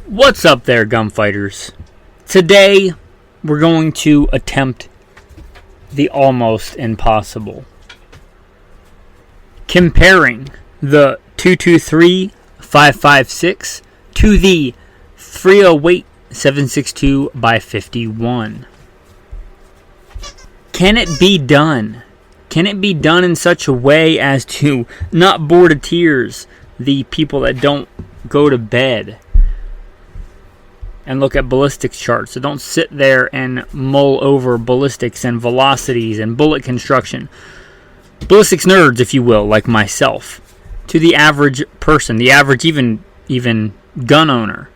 What's up there, gunfighters? Today, we're going to attempt the almost impossible. Comparing the 223-556 to the 308-762-51. Can it be done? Can it be done in such a way as to not bore to tears the people that don't go to bed and look at ballistics charts? So don't sit there and mull over ballistics and velocities and bullet construction. Ballistics nerds, if you will, like myself. To the average person, the average even gun owner.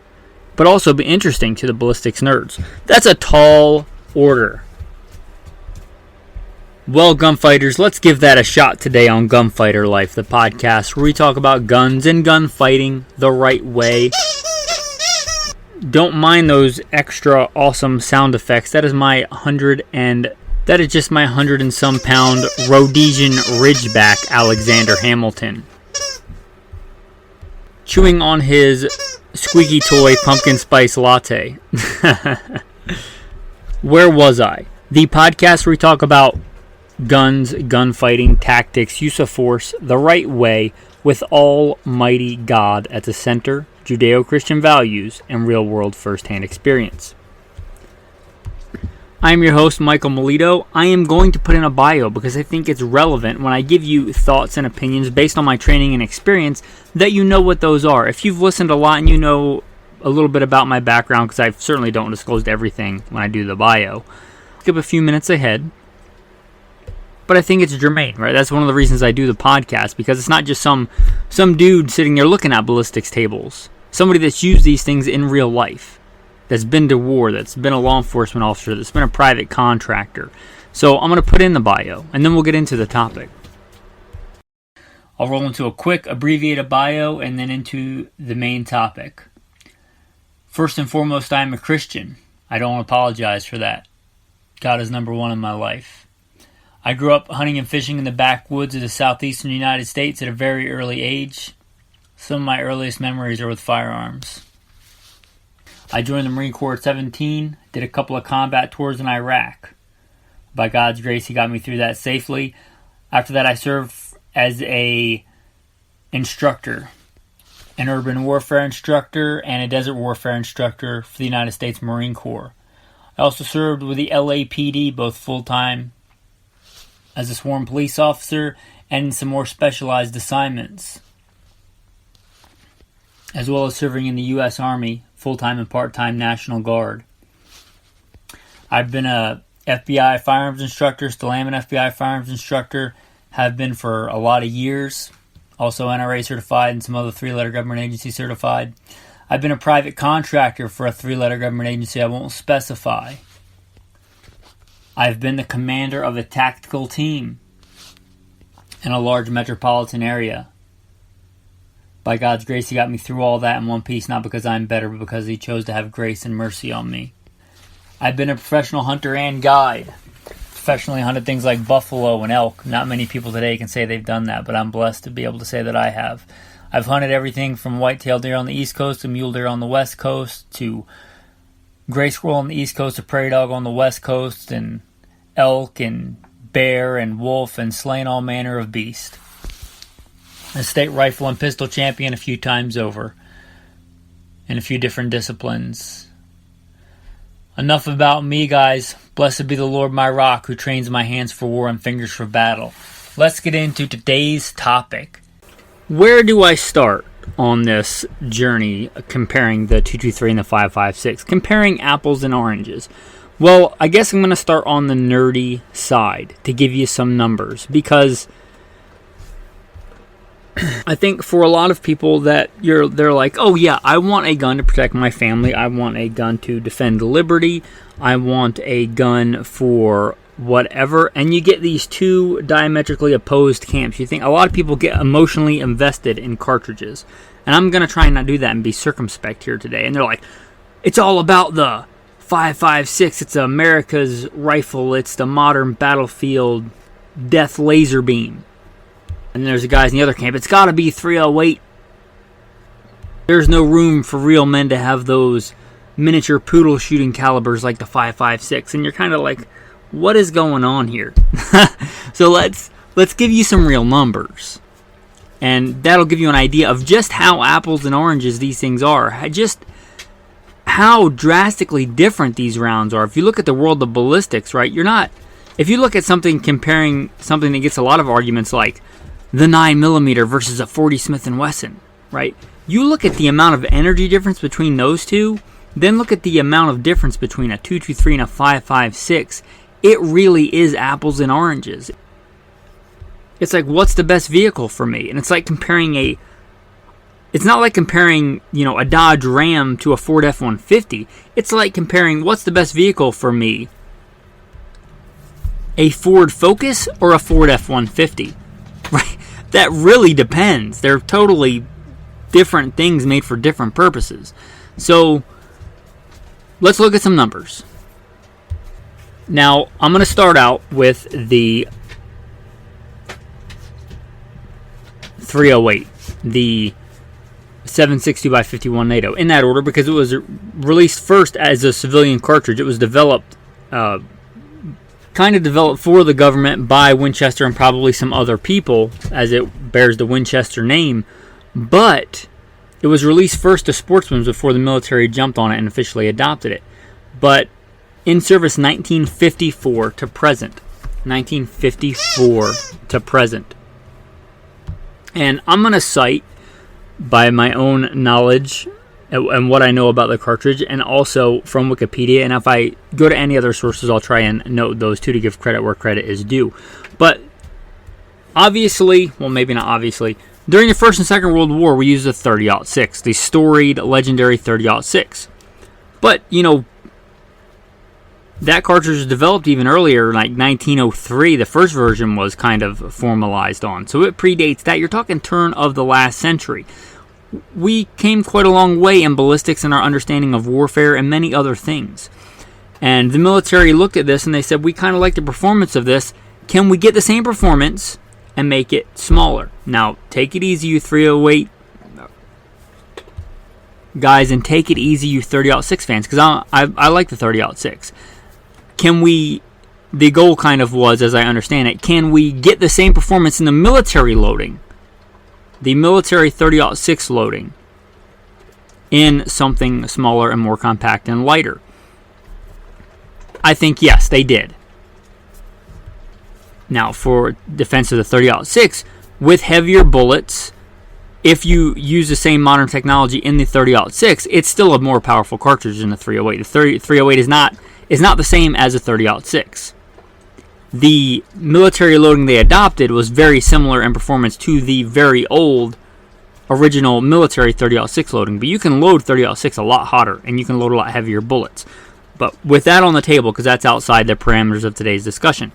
But also be interesting to the ballistics nerds. That's a tall order. Well, gunfighters, let's give that a shot today on Gunfighter Life, the podcast where we talk about guns and gunfighting the right way. Don't mind those extra awesome sound effects. That is just my 100 and some pound Rhodesian Ridgeback Alexander Hamilton chewing on his squeaky toy pumpkin spice latte. Where was I? The podcast where we talk about guns, gunfighting, tactics, use of force, the right way, with Almighty God at the center, Judeo-Christian values, and real-world first-hand experience. I am your host, Michael Melito. I am going to put in a bio because I think it's relevant when I give you thoughts and opinions based on my training and experience that you know what those are. If you've listened a lot and you know a little bit about my background, because I certainly don't disclose everything when I do the bio, skip a few minutes ahead. But I think it's germane, right? That's one of the reasons I do the podcast, because it's not just some dude sitting there looking at ballistics tables. Somebody that's used these things in real life, that's been to war, that's been a law enforcement officer, that's been a private contractor. So I'm going to put in the bio, and then we'll get into the topic. I'll roll into a quick abbreviated bio, and then into the main topic. First and foremost, I am a Christian. I don't apologize for that. God is number one in my life. I grew up hunting and fishing in the backwoods of the southeastern United States at a very early age. Some of my earliest memories are with firearms. I joined the Marine Corps at 17, did a couple of combat tours in Iraq. By God's grace, He got me through that safely. After that, I served as an instructor, an urban warfare instructor and a desert warfare instructor for the United States Marine Corps. I also served with the LAPD, both full-time as a sworn police officer and some more specialized assignments, as well as serving in the U.S. Army, full-time and part-time National Guard. I've been a FBI firearms instructor, still am an FBI firearms instructor, have been for a lot of years, also NRA certified and some other three-letter government agency certified. I've been a private contractor for a three-letter government agency I won't specify. I've been the commander of a tactical team in a large metropolitan area. By God's grace, He got me through all that in one piece, not because I'm better, but because He chose to have grace and mercy on me. I've been a professional hunter and guide. Professionally hunted things like buffalo and elk. Not many people today can say they've done that, but I'm blessed to be able to say that I have. I've hunted everything from white-tailed deer on the East Coast to mule deer on the West Coast to gray squirrel on the East Coast to prairie dog on the West Coast, and elk and bear and wolf, and slain all manner of beast. A state rifle and pistol champion a few times over in a few different disciplines. Enough about me, guys. Blessed be the Lord my rock, who trains my hands for war and fingers for battle. Let's get into today's topic. Where do I start on this journey comparing the 223 and the 556? Comparing apples and oranges. Well, I guess I'm going to start on the nerdy side to give you some numbers, because I think for a lot of people that they're like, oh yeah, I want a gun to protect my family. I want a gun to defend liberty. I want a gun for whatever. And you get these two diametrically opposed camps. You think a lot of people get emotionally invested in cartridges. And I'm going to try and not do that and be circumspect here today. And they're like, it's all about the 5.56. It's America's rifle. It's the modern battlefield death laser beam. And there's the guys in the other camp. It's got to be 308. There's no room for real men to have those miniature poodle shooting calibers like the 5.56, and you're kind of like, what is going on here? So let's give you some real numbers, and that'll give you an idea of just how apples and oranges these things are, just how drastically different these rounds are. If you look at the world of ballistics, right, if you look at comparing something that gets a lot of arguments like the 9mm versus a 40 Smith & Wesson, right? You look at the amount of energy difference between those two, then look at the amount of difference between a 2.23 and a 5.56. It really is apples and oranges. It's like, what's the best vehicle for me? And it's like it's not like comparing, a Dodge Ram to a Ford F-150. It's like comparing, what's the best vehicle for me? A Ford Focus or a Ford F-150? Right? That really depends. They're totally different things made for different purposes. So let's look at some numbers. Now, I'm going to start out with the 308, the 7.62x51 NATO, in that order because it was released first as a civilian cartridge. It was developed, developed for the government by Winchester and probably some other people, as it bears the Winchester name, but it was released first to sportsmen before the military jumped on it and officially adopted it. But in service 1954 to present. 1954 to present. And I'm going to cite, by my own knowledge and what I know about the cartridge, and also from Wikipedia, and if I go to any other sources, I'll try and note those too to give credit where credit is due. But obviously, well, maybe not obviously, during the First and Second World War, we used the 30-06, the storied, legendary 30-06. But, that cartridge was developed even earlier, like 1903. The first version was kind of formalized on. So it predates that. You're talking turn of the last century. We came quite a long way in ballistics and our understanding of warfare and many other things. And the military looked at this and they said, we kind of like the performance of this. Can we get the same performance and make it smaller? Now, take it easy, you 308 guys, and take it easy, you 30-06 fans, because I like the 30-06. The goal kind of was, as I understand it, can we get the same performance in the military loading, the military 30-06 loading, in something smaller and more compact and lighter? I think yes, they did. Now, for defense of the 30-06, with heavier bullets, if you use the same modern technology in the 30-06, it's still a more powerful cartridge than the 308. The 308 is not the same as a 30-06. The military loading they adopted was very similar in performance to the very old original military 30-06 loading, but you can load 30-06 a lot hotter and you can load a lot heavier bullets. But with that on the table, because that's outside the parameters of today's discussion,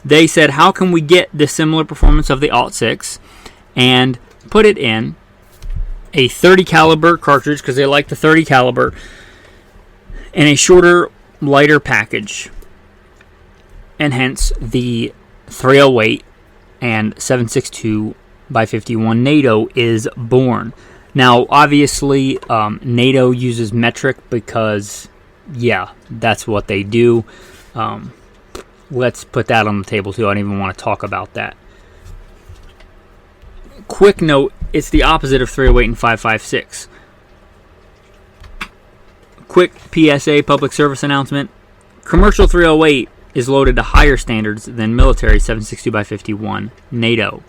they said, how can we get the similar performance of the 06 and put it in a 30 caliber cartridge, because they like the 30 caliber, in a shorter, lighter package, and hence the 308 and 7.62x51 NATO is born. Now, obviously, NATO uses metric because, yeah, that's what they do. Let's put that on the table too. I don't even want to talk about that. Quick note, it's the opposite of 308 and 5.56. Quick PSA, public service announcement. Commercial 308 is loaded to higher standards than military 7.62x51 NATO.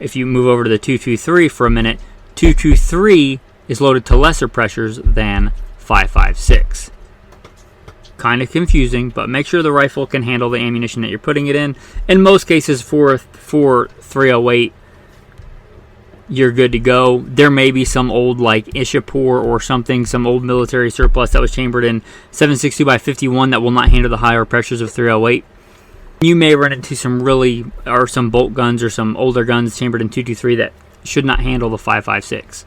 If you move over to the 223 for a minute, 223 is loaded to lesser pressures than 5.56. Kind of confusing, but make sure the rifle can handle the ammunition that you're putting it in. In most cases, for 308, you're good to go. There may be some old, like Ishapur or something, some old military surplus that was chambered in 7.62x51 that will not handle the higher pressures of 308. You may run into some bolt guns or some older guns chambered in 223 that should not handle the 5.56.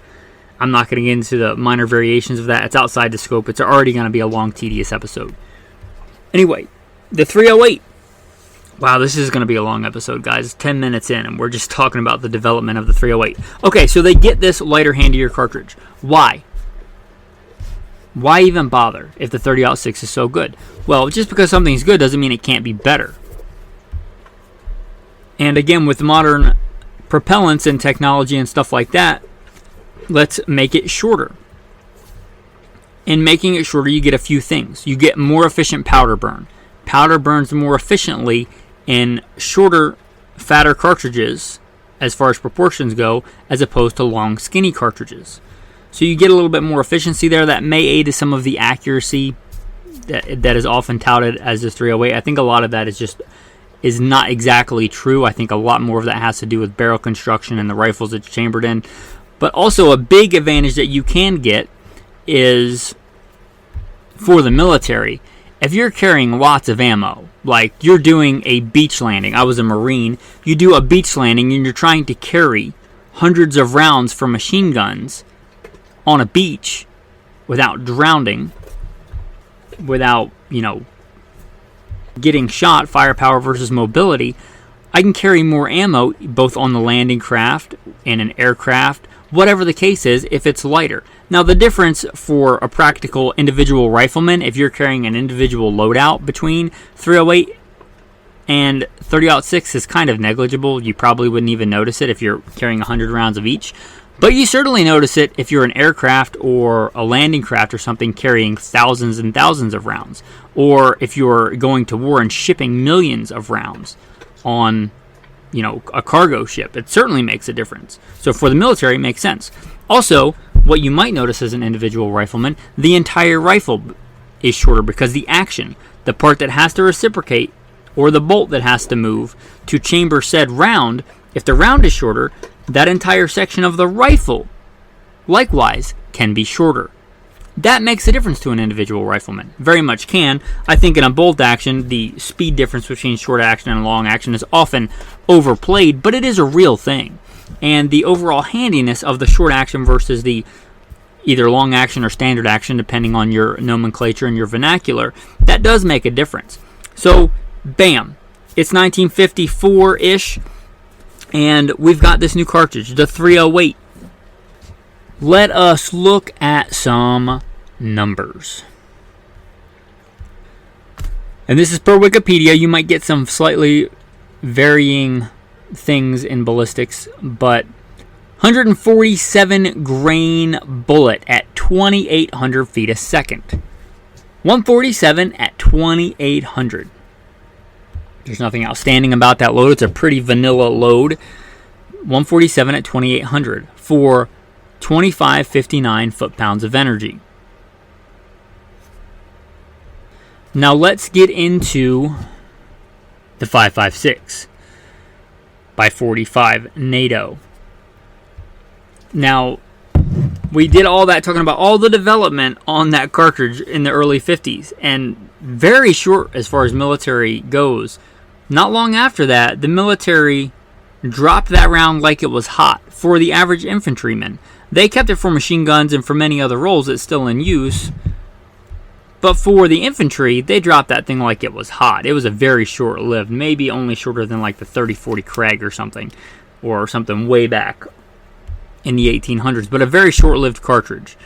I'm not going to get into the minor variations of that. It's outside the scope. It's already going to be a long, tedious episode. Anyway, the 308. Wow, this is going to be a long episode, guys. It's 10 minutes in, and we're just talking about the development of the 308. Okay, so they get this lighter, handier cartridge. Why? Why even bother if the 30-06 is so good? Well, just because something's good doesn't mean it can't be better. And again, with modern propellants and technology and stuff like that, let's make it shorter. In making it shorter, you get a few things. You get more efficient powder burn. Powder burns more efficiently in shorter, fatter cartridges, as far as proportions go, as opposed to long, skinny cartridges. So you get a little bit more efficiency there. That may aid some of the accuracy that is often touted as this 308. I think a lot of that is not exactly true. I think a lot more of that has to do with barrel construction and the rifles it's chambered in. But also a big advantage that you can get is for the military. If you're carrying lots of ammo, like you're doing a beach landing, I was a Marine, you do a beach landing and you're trying to carry hundreds of rounds for machine guns on a beach without drowning, without, getting shot, firepower versus mobility, I can carry more ammo both on the landing craft and an aircraft, whatever the case is, if it's lighter. Now, the difference for a practical individual rifleman, if you're carrying an individual loadout between 308 and 30-06, is kind of negligible. You probably wouldn't even notice it if you're carrying 100 rounds of each. But you certainly notice it if you're an aircraft or a landing craft or something carrying thousands and thousands of rounds. Or if you're going to war and shipping millions of rounds on, a cargo ship. It certainly makes a difference. So for the military, it makes sense. Also, what you might notice as an individual rifleman, the entire rifle is shorter because the action, the part that has to reciprocate, or the bolt that has to move to chamber said round, if the round is shorter, that entire section of the rifle, likewise, can be shorter. That makes a difference to an individual rifleman. Very much can. I think in a bolt action, the speed difference between short action and long action is often overplayed, but it is a real thing. And the overall handiness of the short action versus the either long action or standard action, depending on your nomenclature and your vernacular, that does make a difference. So, bam. It's 1954-ish, and we've got this new cartridge, the 308. Let us look at some numbers. And this is per Wikipedia. You might get some slightly varying things in ballistics, but 147 grain bullet at 2,800 feet a second. 147 at 2,800. There's nothing outstanding about that load. It's a pretty vanilla load. 147 at 2,800 for 2,559 foot-pounds of energy. Now let's get into the 5.56 by 45 NATO. Now, we did all that talking about all the development on that cartridge in the early 50s, and very short as far as military goes. Not long after that, the military dropped that round like it was hot for the average infantryman. They kept it for machine guns and for many other roles it's still in use. But for the infantry, they dropped that thing like it was hot. It was a very short-lived, maybe only shorter than like the 30-40 Krag or something way back in the 1800s, but a very short-lived cartridge.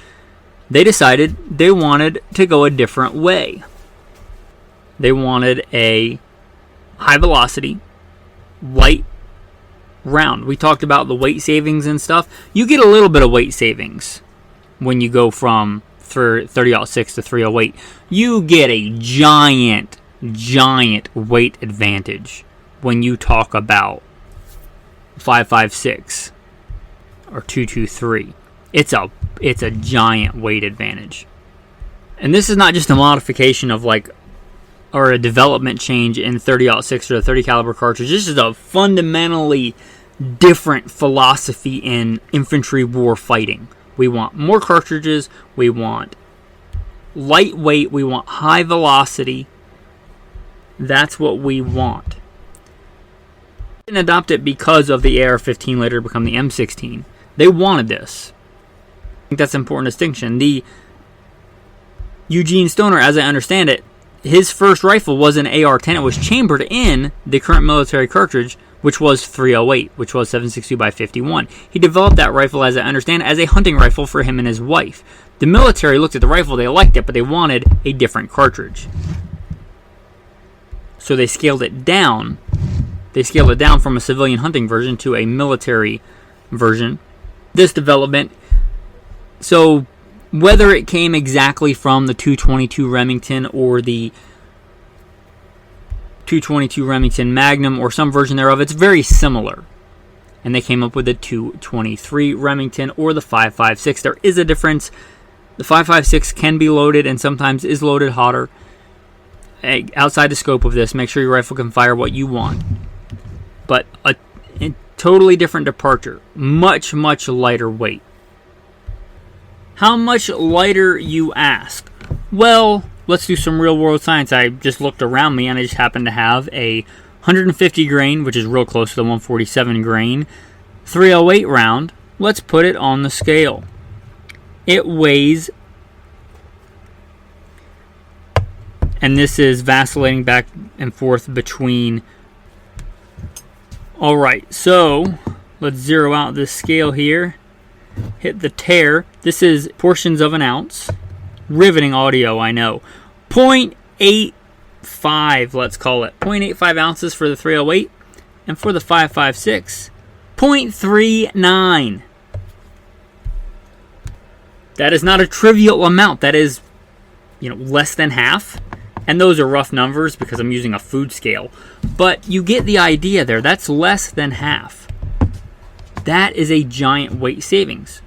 They decided they wanted to go a different way. They wanted a high-velocity, light round. We talked about the weight savings and stuff. You get a little bit of weight savings when you go from 30-06 to 308. You get a giant weight advantage when you talk about 5.56 or 2.23. It's a giant weight advantage. And this is not just a modification of or a development change in 30-06 or the 30 caliber cartridge. This is a fundamentally different philosophy in infantry war fighting. We want more cartridges, we want lightweight, we want high velocity. That's what we want. They didn't adopt it because of the AR-15 later become the M16. They wanted this. I think that's an important distinction. The Eugene Stoner, as I understand it, his first rifle was an AR-10. It was chambered in the current military cartridge, which was 308, which was 7.62 by 51. He developed that rifle, as I understand, as a hunting rifle for him and his wife. The military looked at the rifle, they liked it, but they wanted a different cartridge. So they scaled it down. They scaled it down from a civilian hunting version to a military version. This development, so whether it came exactly from the 222 Remington or the 222 Remington Magnum or some version thereof, it's very similar. And they came up with the 223 Remington or the 5.56. There is a difference. The 5.56 can be loaded and sometimes is loaded hotter. Outside the scope of this, make sure your rifle can fire what you want. But a totally different departure. Much, much lighter weight. How much lighter, you ask? Well, let's do some real world science. I just looked around me and I just happened to have a 150 grain, which is real close to the 147 grain, 308 round. Let's put it on the scale. It weighs, and this is vacillating back and forth between. Alright, so let's zero out this scale here. Hit the tare. This is portions of an ounce. Riveting audio, I know. 0.85, let's call it. 0.85 ounces for the 308. And for the 5.56, 0.39. That is not a trivial amount. That is, less than half. And those are rough numbers because I'm using a food scale. But you get the idea there. That's less than half. That is a giant weight savings.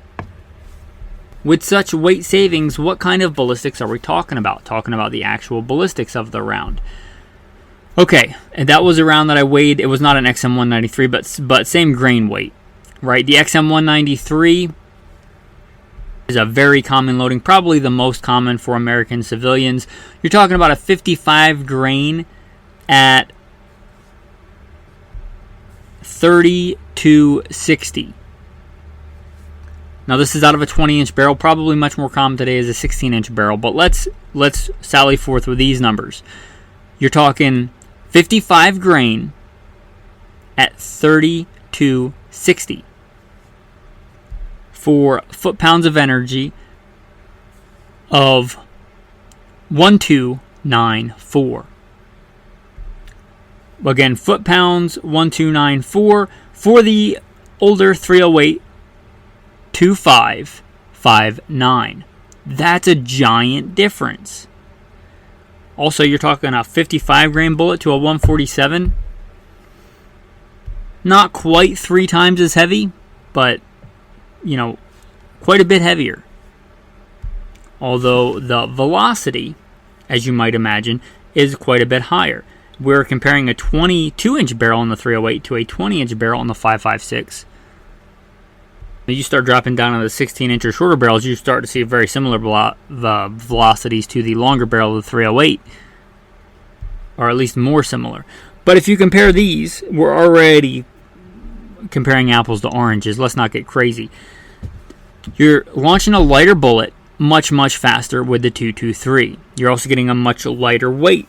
With such weight savings, what kind of ballistics are we talking about? Talking about the actual ballistics of the round. Okay, and that was a round that I weighed. It was not an XM193, but same grain weight, right? The XM193 is a very common loading, probably the most common for American civilians. You're talking about a 55 grain at 32.60. Now this is out of a 20-inch barrel. Probably much more common today is a 16-inch barrel. But let's sally forth with these numbers. You're talking 55 grain at 32.60 for foot-pounds of energy of 1294. Again, foot-pounds 1294 for the older 308. 2559. That's a giant difference. Also, you're talking a 55 grain bullet to a 147. Not quite 3 times as heavy, but quite a bit heavier. Although the velocity, as you might imagine, is quite a bit higher. We're comparing a 22-inch barrel on the 308 to a 20-inch barrel on the 5.56. You start dropping down on the 16-inch or shorter barrels, you start to see very similar velocities to the longer barrel of the 308, or at least more similar. But if you compare these, we're already comparing apples to oranges. Let's not get crazy. You're launching a lighter bullet much, much faster with the 223. You're also getting a much lighter weight.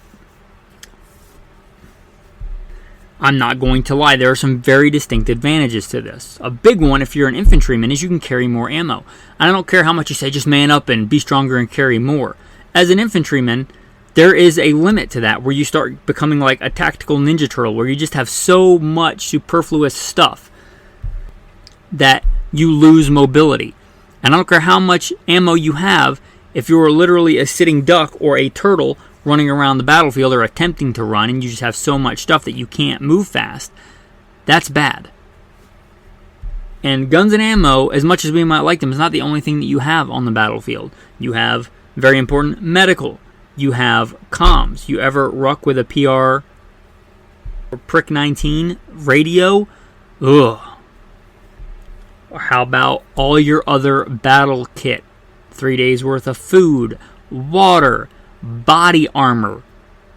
I'm not going to lie, there are some very distinct advantages to this. A big one, if you're an infantryman, is you can carry more ammo. And I don't care how much you say, just man up and be stronger and carry more. As an infantryman, there is a limit to that, where you start becoming like a tactical ninja turtle, where you just have so much superfluous stuff that you lose mobility. And I don't care how much ammo you have, if you're literally a sitting duck or a turtle running around the battlefield or attempting to run, and you just have so much stuff that you can't move fast, that's bad. And guns and ammo, as much as we might like them, is not the only thing that you have on the battlefield. You have, very important, medical. You have comms. You ever ruck with a PR or Prick 19 radio? Ugh. Or how about all your other battle kit? 3 days worth of food, water, body armor,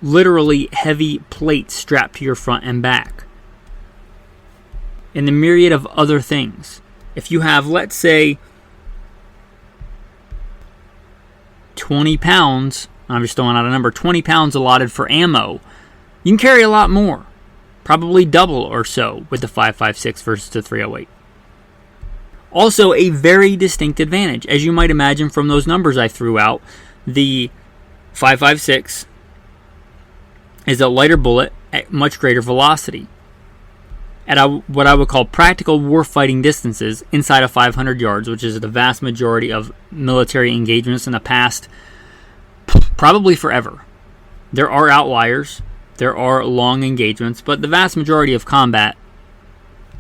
literally heavy plates strapped to your front and back, and the myriad of other things. If you have, let's say, 20 pounds I'm just throwing out a number, 20 pounds allotted for ammo. You can carry a lot more, probably double or so with the 5.56 versus the 308. Also, a very distinct advantage. As you might imagine from those numbers I threw out, the 5.56 is a lighter bullet at much greater velocity. At what I would call practical warfighting distances inside of 500 yards, which is the vast majority of military engagements in the past, probably forever. There are outliers, there are long engagements, but the vast majority of combat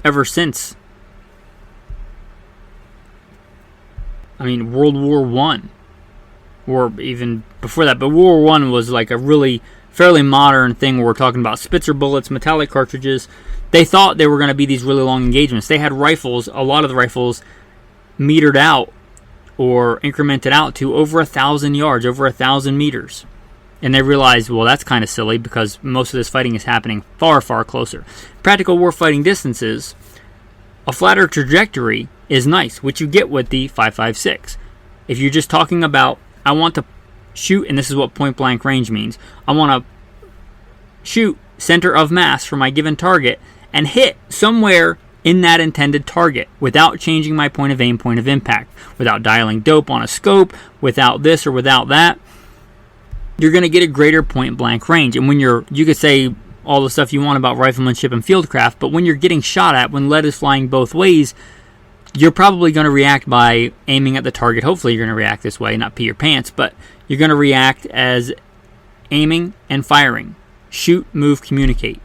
ever since, World War I, or even before that, but World War I was like a really fairly modern thing where we're talking about Spitzer bullets, metallic cartridges. They thought they were going to be these really long engagements. They had rifles, a lot of the rifles metered out or incremented out to over 1,000 yards, over 1,000 meters. And they realized, well, that's kind of silly because most of this fighting is happening far, far closer. Practical warfighting distances, a flatter trajectory is nice, which you get with the 5.56. If you're just talking about, I want to shoot, and this is what point blank range means, I want to shoot center of mass for my given target and hit somewhere in that intended target without changing my point of aim, point of impact, without dialing dope on a scope, without this or without that, you're going to get a greater point blank range. And when you could say all the stuff you want about riflemanship and fieldcraft, but when you're getting shot at, when lead is flying both ways, you're probably going to react by aiming at the target. Hopefully you're going to react this way, not pee your pants, but you're going to react as aiming and firing. Shoot, move, communicate.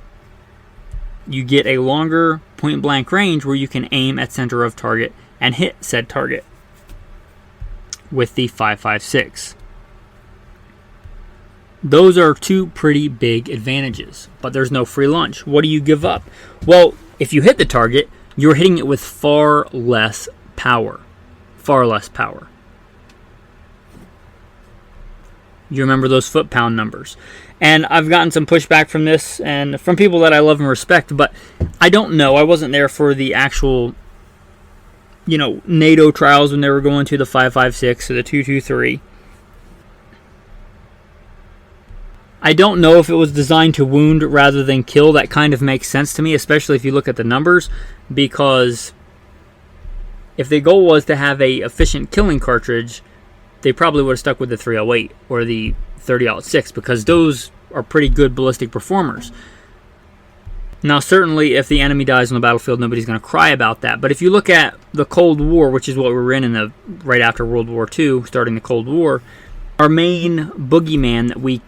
You get a longer point blank range where you can aim at center of target and hit said target with the 5.56. Those are two pretty big advantages, but there's no free lunch. What do you give up? Well, if you hit the target, you're hitting it with far less power. Far less power. You remember those foot-pound numbers. And I've gotten some pushback from this and from people that I love and respect, but I don't know. I wasn't there for the actual, NATO trials when they were going to the 5.56 or the 2.23. I don't know if it was designed to wound rather than kill. That kind of makes sense to me, especially if you look at the numbers, because if the goal was to have a efficient killing cartridge, they probably would have stuck with the 308 or the 30-06 because those are pretty good ballistic performers. Now, certainly, if the enemy dies on the battlefield, nobody's going to cry about that. But if you look at the Cold War, which is what we were in the right after World War II, starting the Cold War, our main boogeyman that we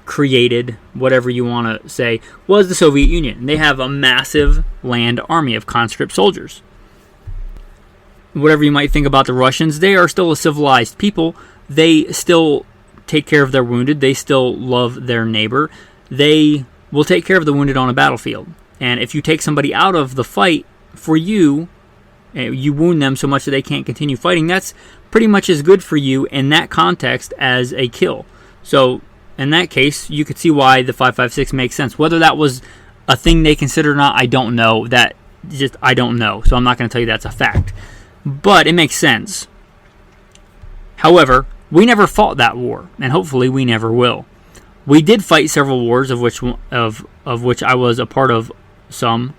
created, whatever you want to say, was the Soviet Union. They have a massive land army of conscript soldiers. Whatever you might think about the Russians, they are still a civilized people. They still take care of their wounded. They still love their neighbor. They will take care of the wounded on a battlefield. And if you take somebody out of the fight for you, you wound them so much that they can't continue fighting, that's pretty much as good for you in that context as a kill. So in that case, you could see why the 5.56 makes sense. Whether that was a thing they considered or not, I don't know. I don't know. So I'm not going to tell you that's a fact. But it makes sense. However, we never fought that war, and hopefully we never will. We did fight several wars, of which I was a part of some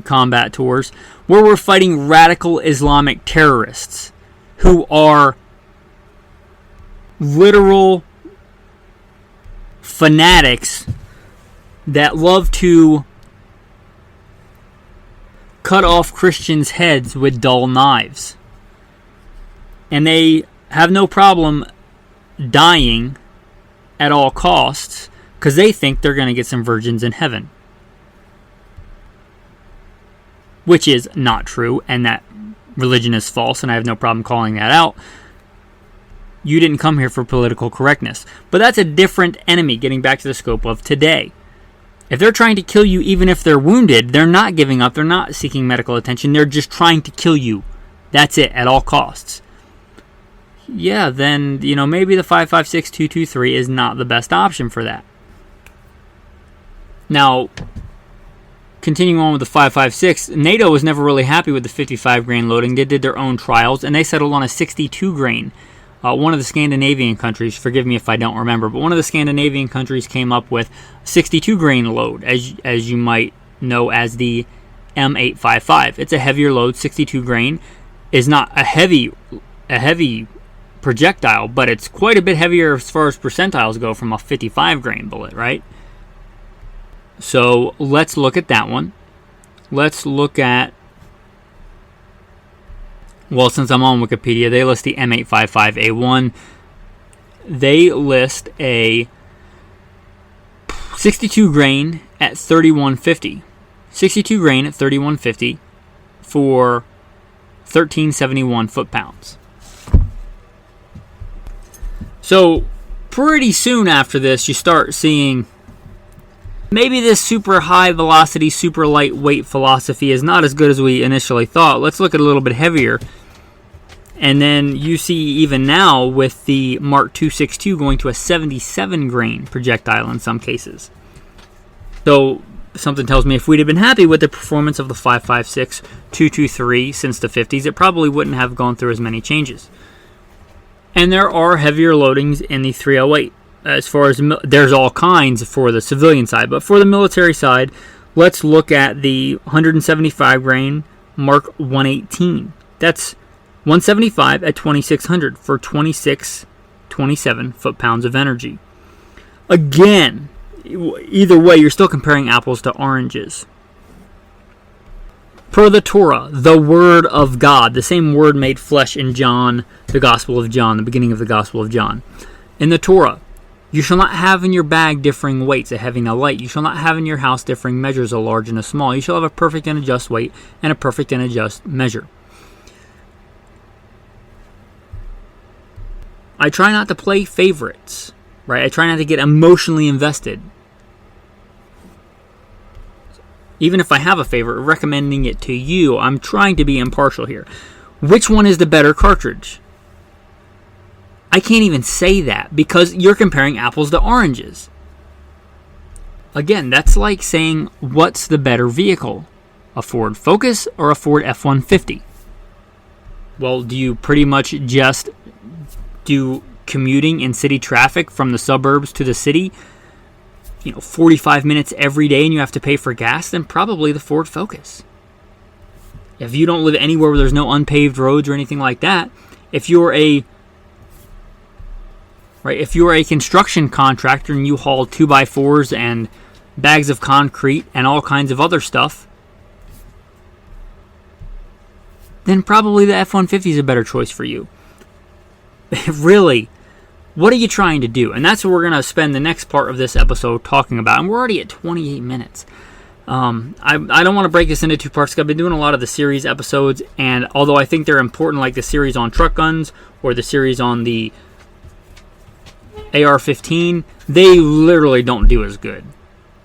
combat tours, where we're fighting radical Islamic terrorists who are literal fanatics that love to cut off Christians' heads with dull knives. And they have no problem dying at all costs because they think they're going to get some virgins in heaven. Which is not true, and that religion is false, and I have no problem calling that out. You didn't come here for political correctness. But that's a different enemy, getting back to the scope of today. If they're trying to kill you even if they're wounded, they're not giving up, they're not seeking medical attention, they're just trying to kill you. That's it, at all costs. Yeah, then, maybe the 5.56 223 is not the best option for that. Now, continuing on with the 5.56, NATO was never really happy with the 55 grain loading. They did their own trials, and they settled on a 62 grain One of the Scandinavian countries, forgive me if I don't remember, but one of the Scandinavian countries came up with 62 grain load, as you might know as the M855. It's a heavier load. 62 grain is not a heavy projectile, but it's quite a bit heavier as far as percentiles go from a 55 grain bullet, right? So let's look at that one. Let's look at, well, since I'm on Wikipedia, they list the M855A1. They list a 62 grain at 3150. 62 grain at 3150 for 1371 foot-pounds. So pretty soon after this, you start seeing maybe this super high velocity, super lightweight philosophy is not as good as we initially thought. Let's look at a little bit heavier. And then you see even now with the Mark 262 going to a 77 grain projectile in some cases. So something tells me if we'd have been happy with the performance of the 5.56 223 since the 50s, it probably wouldn't have gone through as many changes. And there are heavier loadings in the 308. As far as there's all kinds for the civilian side, but for the military side, let's look at the 175 grain Mark 118. That's 175 at 2600 for 27 foot-pounds of energy. Again, either way, you're still comparing apples to oranges. Per the Torah, the Word of God, the same Word made flesh in John, the Gospel of John, the beginning of the Gospel of John. In the Torah, you shall not have in your bag differing weights, a heavy and a light. You shall not have in your house differing measures, a large and a small. You shall have a perfect and a just weight, and a perfect and a just measure. I try not to play favorites, right? I try not to get emotionally invested. Even if I have a favorite, recommending it to you, I'm trying to be impartial here. Which one is the better cartridge? I can't even say that because you're comparing apples to oranges. Again, that's like saying, what's the better vehicle? A Ford Focus or a Ford F-150? Well, do you pretty much just do commuting in city traffic from the suburbs to the city, 45 minutes every day and you have to pay for gas? Then probably the Ford Focus. If you don't live anywhere where there's no unpaved roads or anything like that, if you're a construction contractor and you haul 2x4s and bags of concrete and all kinds of other stuff, then probably the F-150 is a better choice for you. Really, what are you trying to do? And that's what we're going to spend the next part of this episode talking about. And we're already at 28 minutes. I don't want to break this into two parts because I've been doing a lot of the series episodes, and although I think they're important, like the series on truck guns or the series on the AR-15, they literally don't do as good.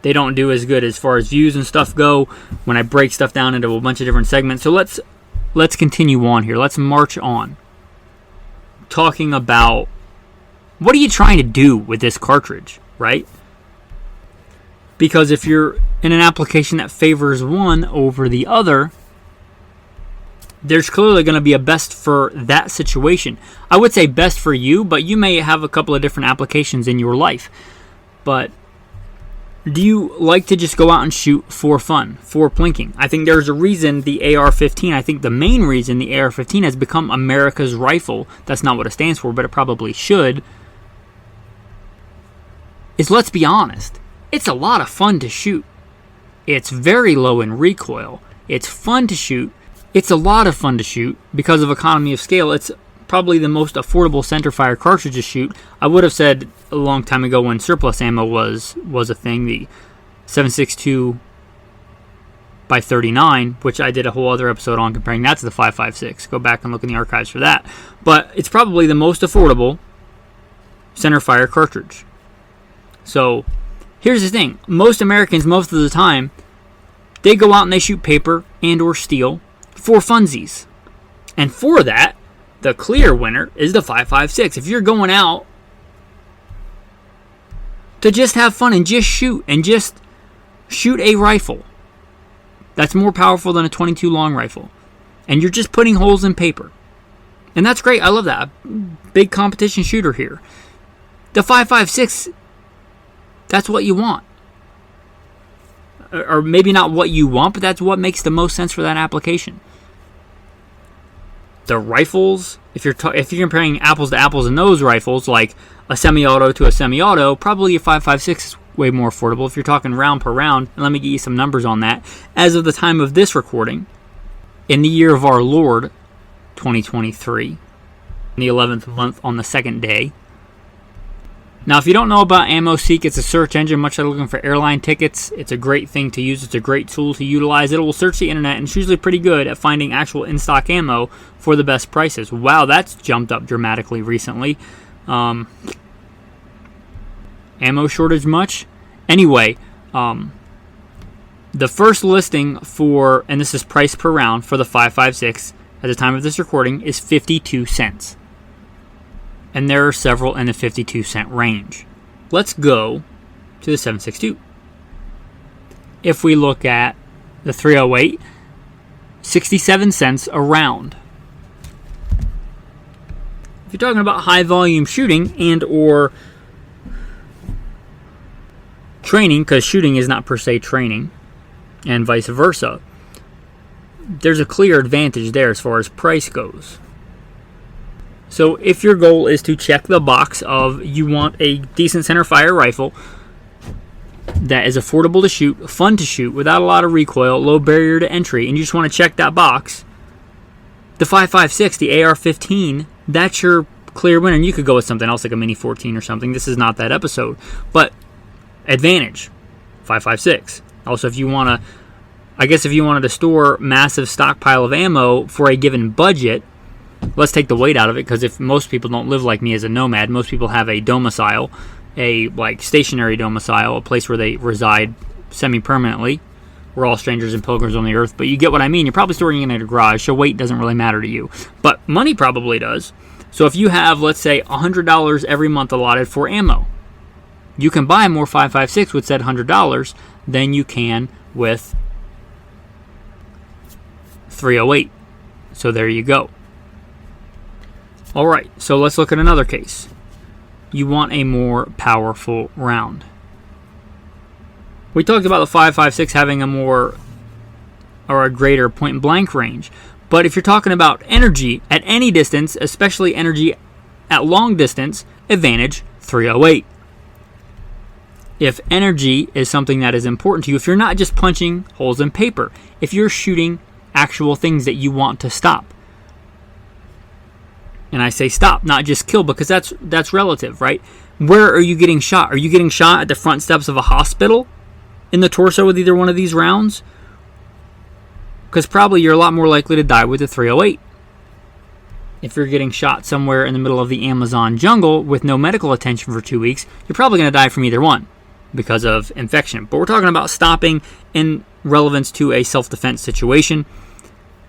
They don't do as good as far as views and stuff go when I break stuff down into a bunch of different segments. So let's continue on here. Let's march on. Talking about what are you trying to do with this cartridge, right? Because if you're in an application that favors one over the other, there's clearly going to be a best for that situation. I would say best for you, but you may have a couple of different applications in your life. But do you like to just go out and shoot for fun, for plinking? I think there's a reason the AR-15, I think the main reason the AR-15 has become America's rifle, that's not what it stands for, but it probably should, is, let's be honest, it's a lot of fun to shoot. It's very low in recoil. It's fun to shoot. It's a lot of fun to shoot because of economy of scale. It's probably the most affordable centerfire cartridge to shoot. I would have said a long time ago when surplus ammo was a thing, the 7.62 by 39, which I did a whole other episode on comparing that to the 5.56. Go back and look in the archives for that. But it's probably the most affordable centerfire cartridge. So here's the thing. Most Americans, most of the time, they go out and they shoot paper and or steel for funsies. And for that, the clear winner is the 5.56. If you're going out to just have fun and just shoot a rifle that's more powerful than a .22 long rifle, and you're just putting holes in paper, And that's great. I love that. Big competition shooter here. The 5.56, that's what you want. Or maybe not what you want, but that's what makes the most sense for that application. The rifles, if you're comparing apples to apples in those rifles, like a semi-auto to a semi-auto, probably a 5.56 is way more affordable if you're talking round per round. And let me get you some numbers on that. As of the time of this recording, in the year of our Lord, 2023, in the 11th month on the second day. Now, if you don't know about AmmoSeek, it's a search engine, much like looking for airline tickets. It's a great thing to use. It's a great tool to utilize. It will search the internet, and it's usually pretty good at finding actual in-stock ammo for the best prices. Wow, that's jumped up dramatically recently. Ammo shortage much? Anyway, the first listing for, and this is price per round for the 5.56 at the time of this recording, is 52 cents. And there are several in the 52-cent range. Let's go to the 7.62. If we look at the 308, 67 cents a round. If you're talking about high volume shooting and or training, because shooting is not per se training, and vice versa, there's a clear advantage there as far as price goes. So if your goal is to check the box of you want a decent centerfire rifle that is affordable to shoot, fun to shoot, without a lot of recoil, low barrier to entry, and you just want to check that box, the 5.56, the AR-15, that's your clear winner. And you could go with something else like a Mini 14 or something. This is not that episode. But advantage, 5.56. Also, if you want to, I guess if you wanted to store massive stockpile of ammo for a given budget, let's take the weight out of it, because if most people don't live like me as a nomad, most people have a domicile, a like stationary domicile, a place where they reside semi-permanently. We're all strangers and pilgrims on the earth, but you get what I mean. You're probably storing it in a garage, so weight doesn't really matter to you. But money probably does. So if you have, let's say, $100 every month allotted for ammo, you can buy more 5.56 with said $100 than you can with 308. So there you go. All right, so let's look at another case. You want a more powerful round. We talked about the 5.56 having a more or a greater point blank range. But if you're talking about energy at any distance, especially energy at long distance, advantage 308. If energy is something that is important to you, if you're not just punching holes in paper, if you're shooting actual things that you want to stop. And I say stop, not just kill, because that's relative, right? Where are you getting shot? Are you getting shot at the front steps of a hospital in the torso with either one of these rounds? Because probably you're a lot more likely to die with the 308. If you're getting shot somewhere in the middle of the Amazon jungle with no medical attention for 2 weeks, you're probably going to die from either one because of infection. But we're talking about stopping in relevance to a self-defense situation.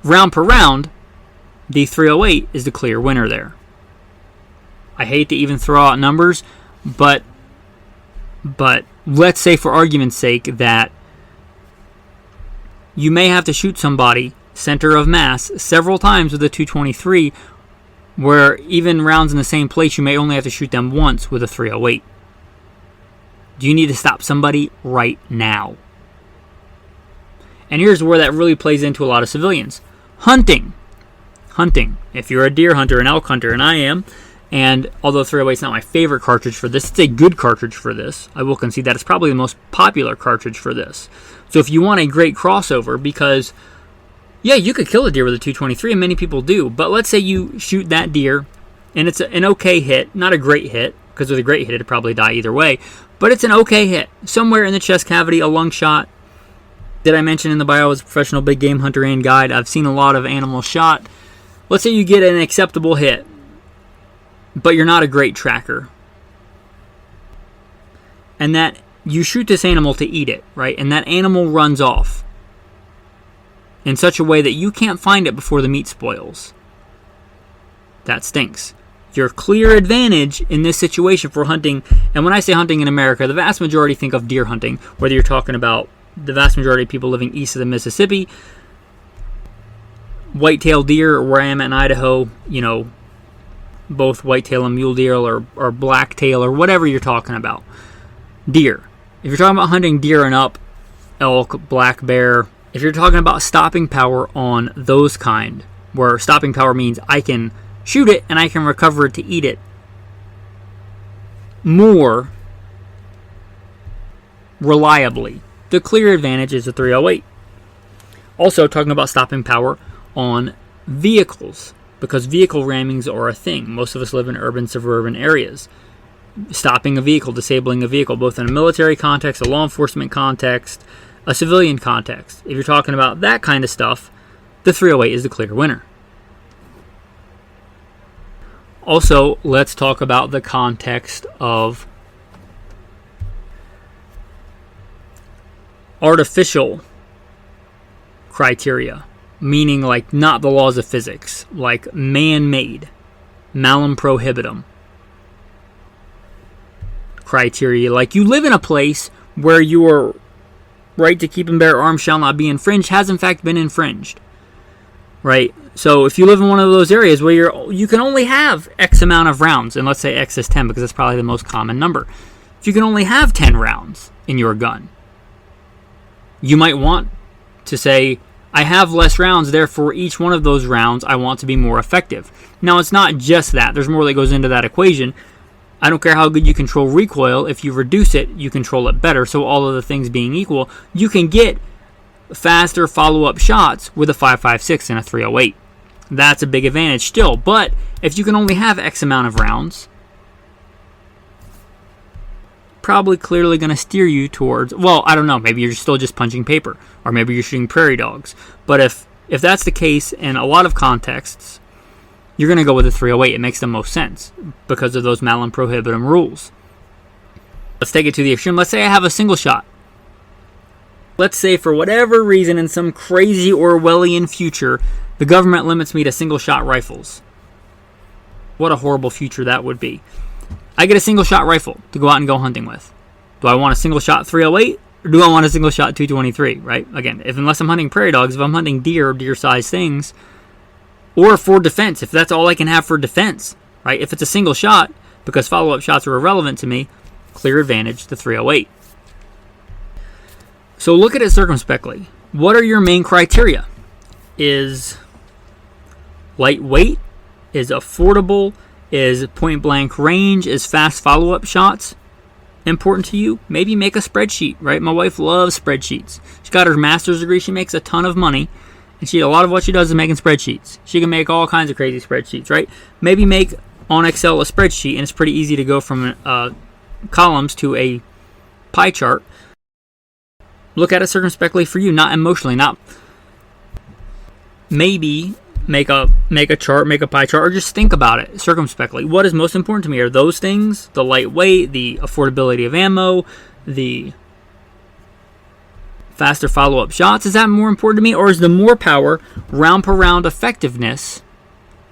Round per round, the 308 is the clear winner there. I hate to even throw out numbers, but let's say for argument's sake that you may have to shoot somebody center of mass several times with a 223, where even rounds in the same place you may only have to shoot them once with a 308. Do you need to stop somebody right now? And here's where that really plays into a lot of civilians. Hunting. If you're a deer hunter, an elk hunter, and I am, and although 308 is not my favorite cartridge for this, it's a good cartridge for this. I will concede that it's probably the most popular cartridge for this. So if you want a great crossover, because, yeah, you could kill a deer with a 223, and many people do, but let's say you shoot that deer, and it's an okay hit, not a great hit, because with a great hit it'd probably die either way, but it's an okay hit. Somewhere in the chest cavity, a lung shot. Did I mention in the bio as a professional big game hunter and guide, I've seen a lot of animals shot. Let's say you get an acceptable hit, but you're not a great tracker. And that you shoot this animal to eat it, right? And that animal runs off in such a way that you can't find it before the meat spoils. That stinks. Your clear advantage in this situation for hunting, and when I say hunting in America, the vast majority think of deer hunting, whether you're talking about the vast majority of people living east of the Mississippi, white-tailed deer, or where I am in Idaho, both whitetail and mule deer or blacktail or whatever you're talking about. Deer. If you're talking about hunting deer and up, elk, black bear, if you're talking about stopping power on those kind, where stopping power means I can shoot it and I can recover it to eat it more reliably, the clear advantage is the 308. Also talking about stopping power on vehicles, because vehicle rammings are a thing. Most of us live in urban, suburban areas. Stopping a vehicle, disabling a vehicle, both in a military context, a law enforcement context, a civilian context. If you're talking about that kind of stuff, the 308 is the clear winner. Also, let's talk about the context of artificial criteria, meaning like not the laws of physics, like man-made, malum prohibitum criteria. Like you live in a place where your right to keep and bear arms shall not be infringed has in fact been infringed, right? So if you live in one of those areas where you can only have X amount of rounds, and let's say X is 10 because that's probably the most common number. If you can only have 10 rounds in your gun, you might want to say, I have less rounds, therefore each one of those rounds I want to be more effective. Now it's not just that. There's more that goes into that equation. I don't care how good you control recoil. If you reduce it, you control it better. So all of the things being equal, you can get faster follow-up shots with a 5.56 and a 308. That's a big advantage still. But if you can only have X amount of rounds, probably clearly going to steer you towards, well, I don't know, maybe you're still just punching paper, or maybe you're shooting prairie dogs. But if that's the case in a lot of contexts, you're going to go with a 308. It makes the most sense because of those malum prohibitum rules. Let's take it to the extreme. Let's say I have a single shot. Let's say for whatever reason in some crazy Orwellian future, the government limits me to single shot rifles. What a horrible future that would be. I get a single shot rifle to go out and go hunting with. Do I want a single shot 308 or do I want a single shot 223, right? Again, unless I'm hunting prairie dogs, if I'm hunting deer or deer-sized things, or for defense, if that's all I can have for defense, right? If it's a single shot, because follow-up shots are irrelevant to me, clear advantage, the 308. So look at it circumspectly. What are your main criteria? Is lightweight? Is affordable? Is point-blank range? Is fast follow-up shots important to you? Maybe make a spreadsheet, right? My wife loves spreadsheets. She got her master's degree. She makes a ton of money. And a lot of what she does is making spreadsheets. She can make all kinds of crazy spreadsheets, right? Maybe make on Excel a spreadsheet, and it's pretty easy to go from columns to a pie chart. Look at it circumspectly for you, not emotionally. Not maybe make a chart, make a pie chart, or just think about it circumspectly. What is most important to me? Are those things, the lightweight, the affordability of ammo, the faster follow-up shots? Is that more important to me, or is the more power, round per round effectiveness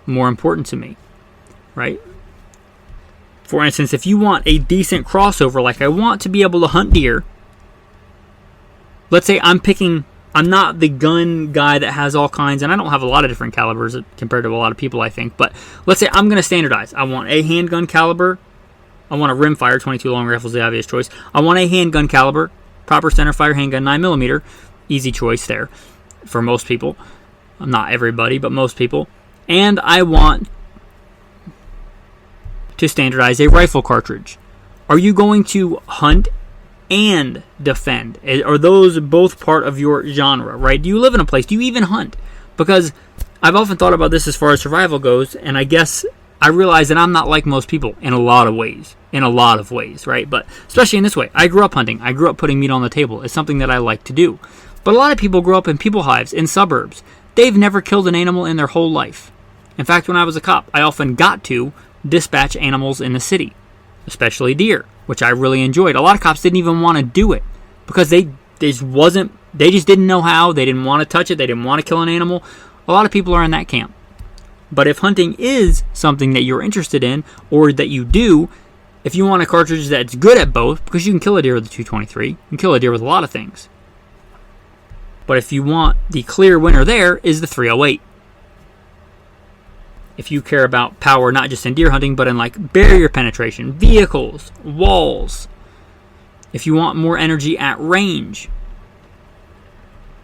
more important to me, right? For instance, if you want a decent crossover, like I want to be able to hunt deer, let's say I'm not the gun guy that has all kinds, and I don't have a lot of different calibers compared to a lot of people, I think, but let's say I'm going to standardize. I want a handgun caliber. I want a rimfire, 22 long rifle is the obvious choice. I want a handgun caliber, proper centerfire handgun, 9mm, easy choice there for most people. Not everybody, but most people. And I want to standardize a rifle cartridge. Are you going to hunt and defend? Are those both part of your genre, right? Do you live in a place? Do you even hunt? Because I've often thought about this as far as survival goes, and I guess I realize that I'm not like most people in a lot of ways. Right? But especially in this way. I grew up hunting. I grew up putting meat on the table. It's something that I like to do. But a lot of people grow up in people hives, in suburbs. They've never killed an animal in their whole life. In fact, when I was a cop, I often got to dispatch animals in the city, especially deer, which I really enjoyed. A lot of cops didn't even want to do it because they just didn't know how. They didn't want to touch it. They didn't want to kill an animal. A lot of people are in that camp. But if hunting is something that you're interested in, or that you do, if you want a cartridge that's good at both, because you can kill a deer with a 223, you can kill a deer with a lot of things. But if you want the clear winner, there is the 308. if you care about power, not just in deer hunting, but in like barrier penetration, vehicles, walls. If you want more energy at range,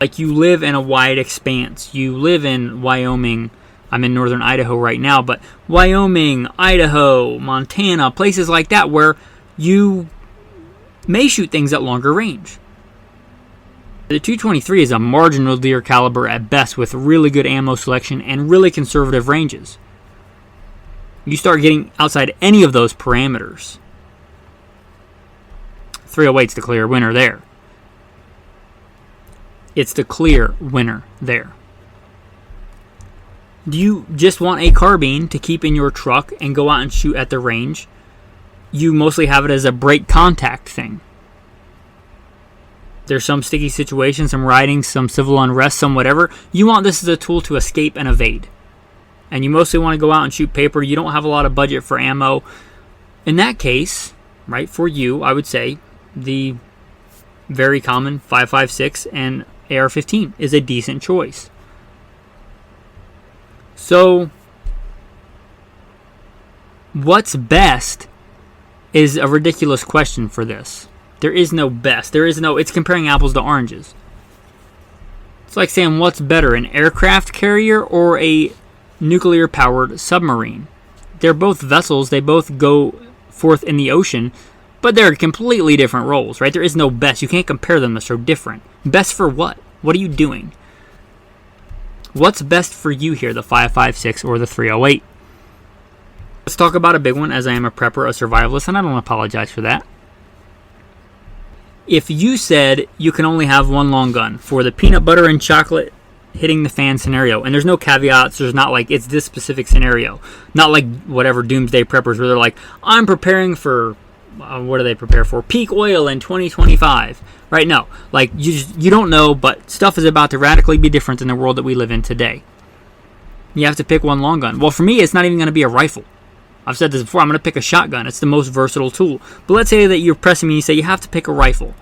like you live in a wide expanse. You live in Wyoming. I'm in northern Idaho right now, but Wyoming, Idaho, Montana, places like that where you may shoot things at longer range. The 223 is a marginal deer caliber at best with really good ammo selection and really conservative ranges. You start getting outside any of those parameters, 308's the clear winner there. It's the clear winner there. Do you just want a carbine to keep in your truck and go out and shoot at the range? You mostly have it as a break contact thing. There's some sticky situations, some riding, some civil unrest, some whatever. You want this as a tool to escape and evade. And you mostly want to go out and shoot paper. You don't have a lot of budget for ammo. In that case, right, for you, I would say the very common 5.56 and AR-15 is a decent choice. So, what's best is a ridiculous question for this. There is no best. It's comparing apples to oranges. It's like saying what's better, an aircraft carrier or a nuclear-powered submarine. They're both vessels. They both go forth in the ocean, but they're completely different roles, right? There is no best. You can't compare them. They're so different. Best for what? What are you doing? What's best for you here, the 5.56 or the 308? Let's talk about a big one, as I am a prepper, a survivalist, and I don't apologize for that. If you said you can only have one long gun for the peanut butter and chocolate hitting the fan scenario, and there's no caveats, there's not like it's this specific scenario, not like whatever doomsday preppers where they're like, I'm preparing for, what do they prepare for? Peak oil in 2025. Right? No. Like, you don't know, but stuff is about to radically be different in the world that we live in today. You have to pick one long gun. Well, for me, it's not even going to be a rifle. I've said this before, I'm going to pick a shotgun. It's the most versatile tool. But let's say that you're pressing me and you say you have to pick a rifle.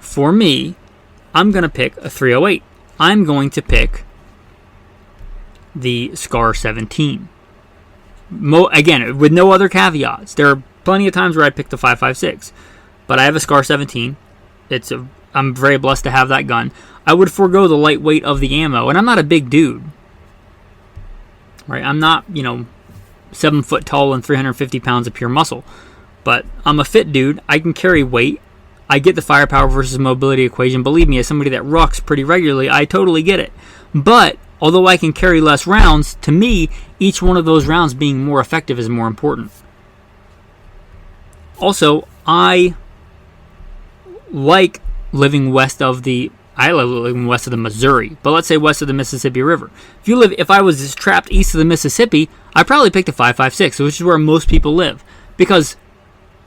For me, I'm going to pick a 308. I'm going to pick the Scar 17. Again, with no other caveats. There are plenty of times where I pick the 5.56. But I have a Scar 17. I'm very blessed to have that gun. I would forego the lightweight of the ammo. And I'm not a big dude. Right? I'm not, 7 foot tall and 350 pounds of pure muscle. But I'm a fit dude. I can carry weight. I get the firepower versus mobility equation. Believe me, as somebody that rucks pretty regularly, I totally get it. But although I can carry less rounds, to me, each one of those rounds being more effective is more important. Also, I like living west of the Missouri, but let's say west of the Mississippi River. If I was just trapped east of the Mississippi, I'd probably pick the 5.56, which is where most people live. Because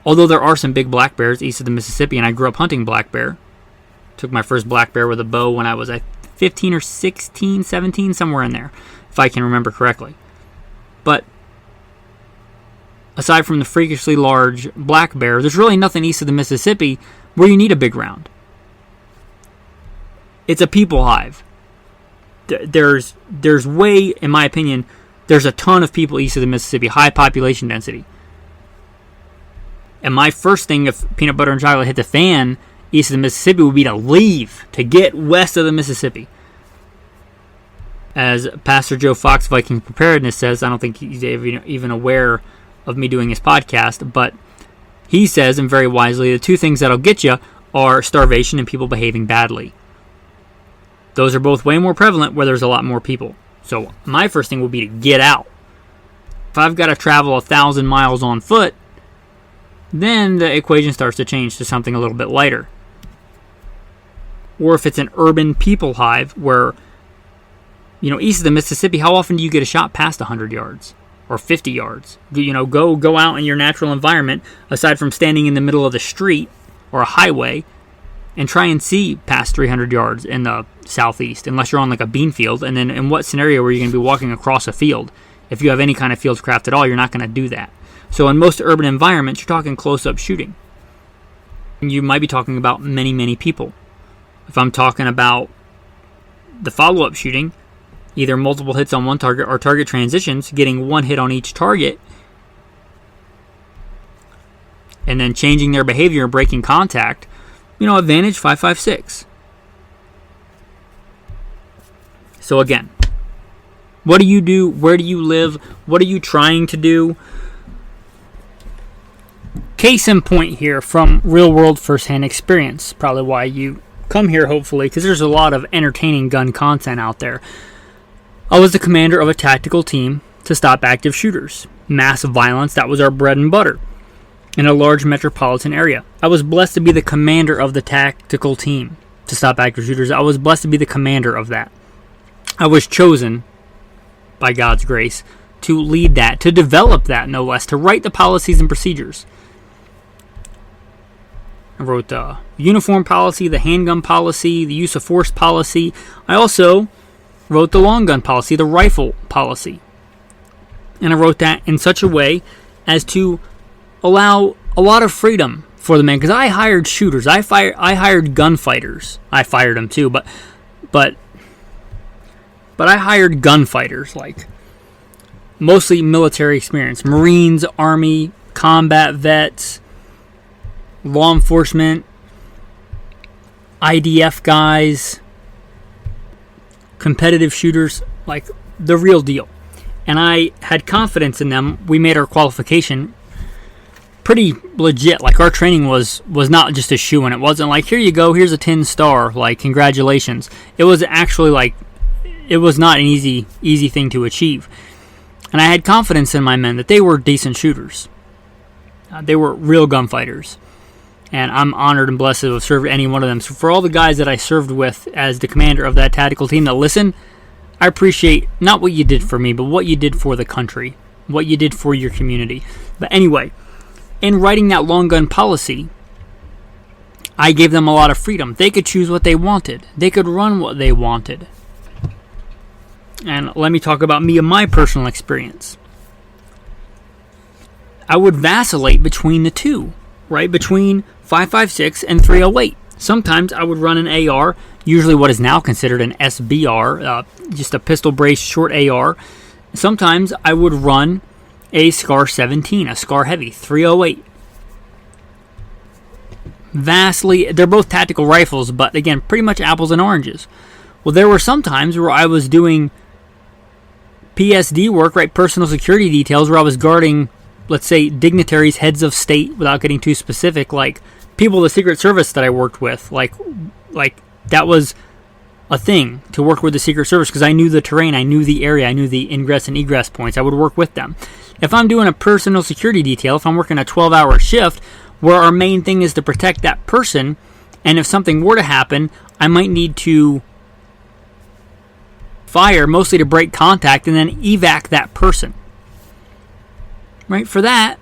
although there are some big black bears east of the Mississippi, and I grew up hunting black bear, took my first black bear with a bow when I was 15 or 16, 17, somewhere in there, if I can remember correctly. But aside from the freakishly large black bear, there's really nothing east of the Mississippi where you need a big round. It's a people hive. There's way, in my opinion, there's a ton of people east of the Mississippi, high population density. And my first thing, if peanut butter and chocolate hit the fan east of the Mississippi, would be to leave, to get west of the Mississippi. As Pastor Joe Fox, Viking Preparedness, says, I don't think he's even aware of me doing his podcast, but he says, and very wisely, the two things that'll get you are starvation and people behaving badly. Those are both way more prevalent where there's a lot more people. So my first thing will be to get out. If I've got to travel 1,000 miles on foot, then the equation starts to change to something a little bit lighter. Or if it's an urban people hive where, east of the Mississippi, how often do you get a shot past 100 yards or 50 yards? Go out in your natural environment, aside from standing in the middle of the street or a highway, and try and see past 300 yards in the southeast, unless you're on like a bean field. And then in what scenario are you going to be walking across a field? If you have any kind of fieldcraft at all, you're not going to do that. So in most urban environments, you're talking close-up shooting. You might be talking about many, many people. If I'm talking about the follow-up shooting, either multiple hits on one target or target transitions, getting one hit on each target, and then changing their behavior and breaking contact, advantage 5.56. So again, what do you do? Where do you live? What are you trying to do? Case in point here from real world firsthand experience. Probably why you come here, hopefully, because there's a lot of entertaining gun content out there. I was the commander of a tactical team to stop active shooters. Massive violence, that was our bread and butter. In a large metropolitan area. I was blessed to be the commander of the tactical team to stop active shooters. I was blessed to be the commander of that. I was chosen, by God's grace, to lead that, to develop that, no less, to write the policies and procedures. I wrote the uniform policy, the handgun policy, the use of force policy. I also wrote the long gun policy, the rifle policy. And I wrote that in such a way as to allow a lot of freedom for the men, because I hired shooters. I hired gunfighters. I fired them too, but I hired gunfighters, like mostly military experience, Marines, Army, combat vets, law enforcement, IDF guys, competitive shooters, like the real deal. And I had confidence in them. We made our qualification pretty legit. Like, our training was not just a shoe-in. It wasn't like, here you go, here's a 10 star, like, congratulations. It was actually like, it was not an easy thing to achieve. And I had confidence in my men that they were decent shooters. They were real gunfighters. And I'm honored and blessed to have served any one of them. So for all the guys that I served with as the commander of that tactical team that listen, I appreciate not what you did for me, but what you did for the country, what you did for your community. But anyway, in writing that long gun policy, I gave them a lot of freedom. They could choose what they wanted. They could run what they wanted. And let me talk about me and my personal experience. I would vacillate between the two, right? Between 5.56 and 308. Sometimes I would run an AR, usually what is now considered an SBR, just a pistol braced short AR. Sometimes I would run a SCAR 17, a SCAR Heavy 308. Vastly, they're both tactical rifles, but again, pretty much apples and oranges. Well, there were some times where I was doing PSD work, right, personal security details, where I was guarding, let's say, dignitaries, heads of state, without getting too specific, like people of the Secret Service that I worked with. Like that was a thing, to work with the Secret Service, because I knew the terrain, I knew the area, I knew the ingress and egress points. I would work with them. If I'm doing a personal security detail, if I'm working a 12-hour shift, where our main thing is to protect that person, and if something were to happen, I might need to fire, mostly to break contact, and then evac that person. Right? For that,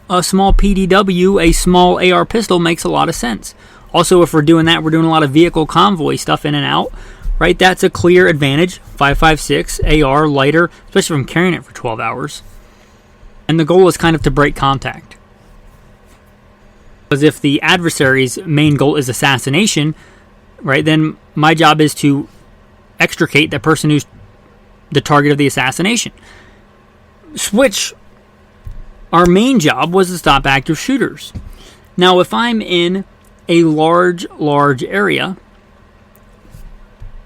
a small PDW, a small AR pistol makes a lot of sense. Also, if we're doing that, we're doing a lot of vehicle convoy stuff in and out. Right? That's a clear advantage. 5.56 AR, lighter, especially if I'm carrying it for 12 hours. And the goal is kind of to break contact. Because if the adversary's main goal is assassination, right, then my job is to extricate the person who's the target of the assassination. Switch, our main job was to stop active shooters. Now, if I'm in a large area,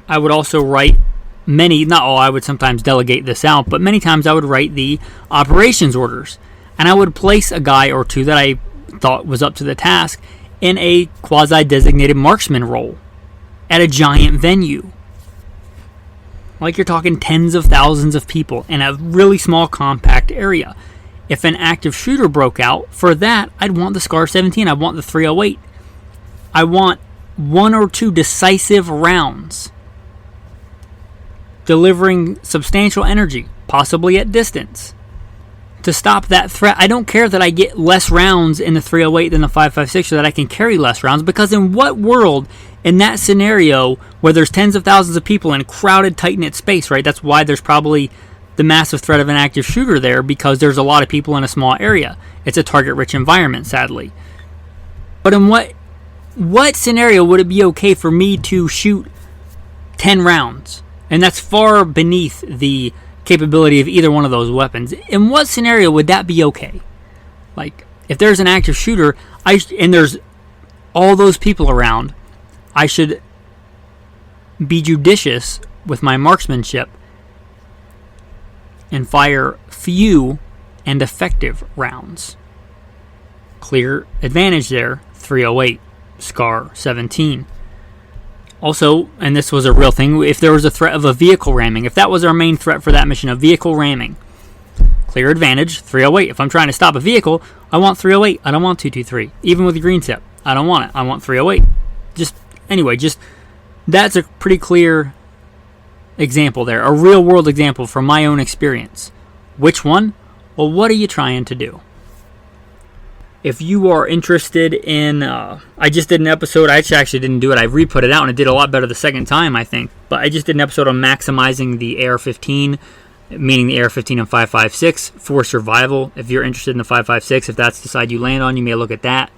I would also write many, not all, I would sometimes delegate this out, but many times I would write the operations orders. And I would place a guy or two that I thought was up to the task in a quasi-designated marksman role at a giant venue. Like, you're talking tens of thousands of people in a really small, compact area. If an active shooter broke out, for that, I'd want the SCAR 17. I'd want the 308. I want one or two decisive rounds, delivering substantial energy, possibly at distance, to stop that threat. I don't care that I get less rounds in the 308 than the 5.56, so that I can carry less rounds, because in what world, in that scenario where there's tens of thousands of people in crowded, tight-knit space, right? That's why there's probably the massive threat of an active shooter there, because there's a lot of people in a small area. It's a target-rich environment, sadly. But in what scenario would it be okay for me to shoot 10 rounds And that's far beneath the capability of either one of those weapons. In what scenario would that be okay? Like, if there's an active shooter, and there's all those people around, I should be judicious with my marksmanship and fire few and effective rounds. Clear advantage there, 308, SCAR 17. Also, and this was a real thing, if there was a threat of a vehicle ramming, if that was our main threat for that mission, a vehicle ramming, clear advantage, 308. If I'm trying to stop a vehicle, I want 308. I don't want 223. Even with the green tip, I don't want it. I want 308. Just that's a pretty clear example there, a real world example from my own experience. Which one? Well, what are you trying to do? If you are interested in, I just did an episode, I actually didn't do it, I re-put it out and it did a lot better the second time, I think. But I just did an episode on maximizing the AR-15, meaning the AR-15 and 5.56 for survival. If you're interested in the 5.56, if that's the side you land on, you may look at that.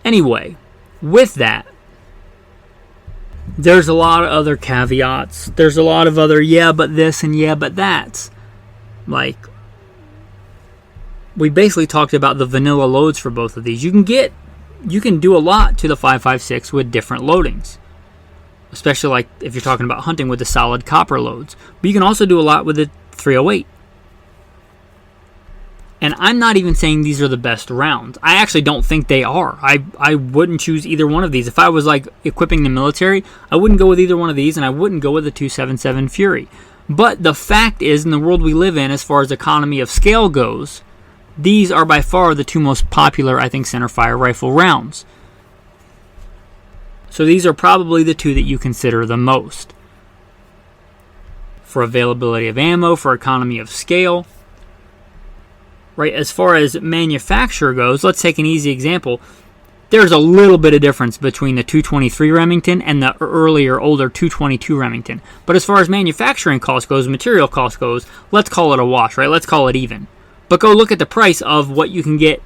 Anyway, with that, there's a lot of other caveats. There's a lot of other yeah, but this and yeah, but that. Like, we basically talked about the vanilla loads for both of these. You can do a lot to the 5.56 with different loadings. Especially like if you're talking about hunting with the solid copper loads. But you can also do a lot with the 308. And I'm not even saying these are the best rounds. I actually don't think they are. I wouldn't choose either one of these. If I was like equipping the military, I wouldn't go with either one of these, and I wouldn't go with the 277 Fury. But the fact is, in the world we live in, as far as economy of scale goes, these are by far the two most popular, I think, centerfire rifle rounds. So these are probably the two that you consider the most. For availability of ammo, for economy of scale. Right, as far as manufacturer goes, let's take an easy example. There's a little bit of difference between the 223 Remington and the earlier, older 222 Remington. But as far as manufacturing cost goes, material cost goes, let's call it a wash, right? Let's call it even. But go look at the price of what you can get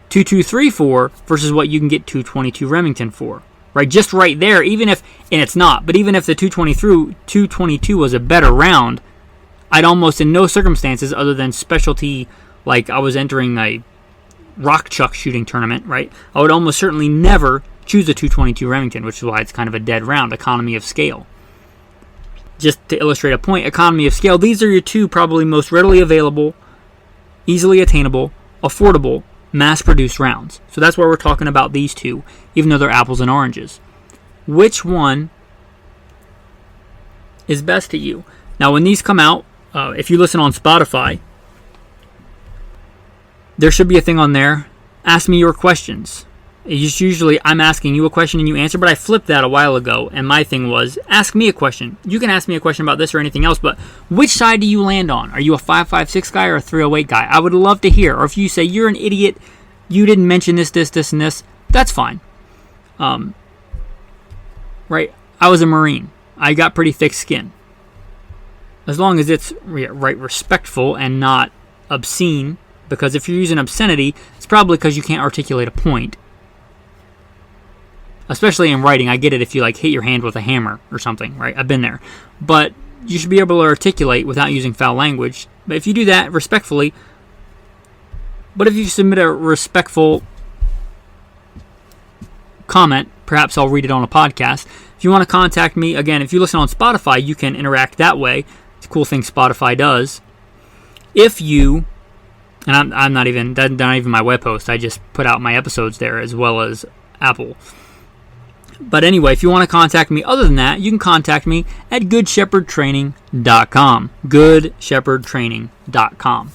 223 for versus what you can get 222 Remington for. Right, just right there, even if, and it's not, but even if the 222 was a better round, I'd almost in no circumstances other than specialty, like I was entering a rock chuck shooting tournament, right? I would almost certainly never choose a 222 Remington, which is why it's kind of a dead round, economy of scale. Just to illustrate a point, economy of scale, these are your two probably most readily available, easily attainable, affordable, mass-produced rounds. So that's why we're talking about these two, even though they're apples and oranges. Which one is best to you? Now, when these come out, if you listen on Spotify, there should be a thing on there, ask me your questions. It's usually I'm asking you a question and you answer, but I flipped that a while ago, and my thing was, ask me a question. You can ask me a question about this or anything else, but which side do you land on? Are you a 5.56 guy or a 308 guy? I would love to hear. Or if you say, you're an idiot, you didn't mention this, and this, that's fine. Right? I was a Marine. I got pretty thick skin. As long as it's right respectful and not obscene, because if you're using obscenity, it's probably because you can't articulate a point. Especially in writing, I get it if you like hit your hand with a hammer or something, right? I've been there. But you should be able to articulate without using foul language. But if you do that respectfully, but if you submit a respectful comment, perhaps I'll read it on a podcast. If you want to contact me, again, if you listen on Spotify, you can interact that way. It's a cool thing Spotify does. If you, and I'm not even, that's not even my web host, I just put out my episodes there as well as Apple. But anyway, if you want to contact me other than that, you can contact me at goodshepherdtraining.com. goodshepherdtraining.com.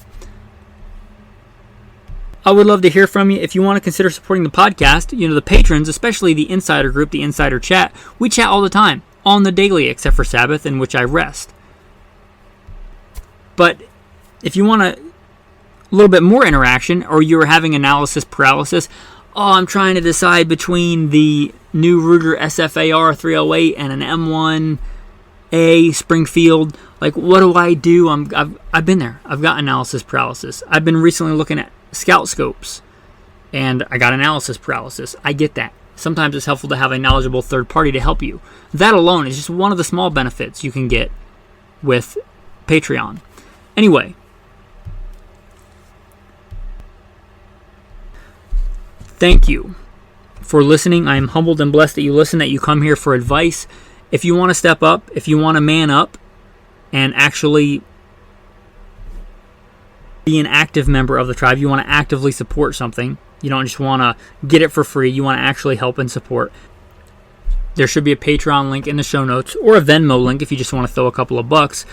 I would love to hear from you. If you want to consider supporting the podcast, the patrons, especially the insider group, the insider chat, we chat all the time, on the daily, except for Sabbath, in which I rest. But if you want a little bit more interaction, or you're having analysis paralysis, I'm trying to decide between the new Ruger SFAR 308 and an M1A Springfield. Like, what do I do? I've been there. I've got analysis paralysis. I've been recently looking at scout scopes, and I got analysis paralysis. I get that. sometimes it's helpful to have a knowledgeable third party to help you. That alone is just one of the small benefits you can get with Patreon. Anyway, thank you for listening. I am humbled and blessed that you listen, that you come here for advice. If you want to step up, if you want to man up and actually be an active member of the tribe, you want to actively support something, you don't just want to get it for free, you want to actually help and support, there should be a Patreon link in the show notes, or a Venmo link if you just want to throw a couple of bucks,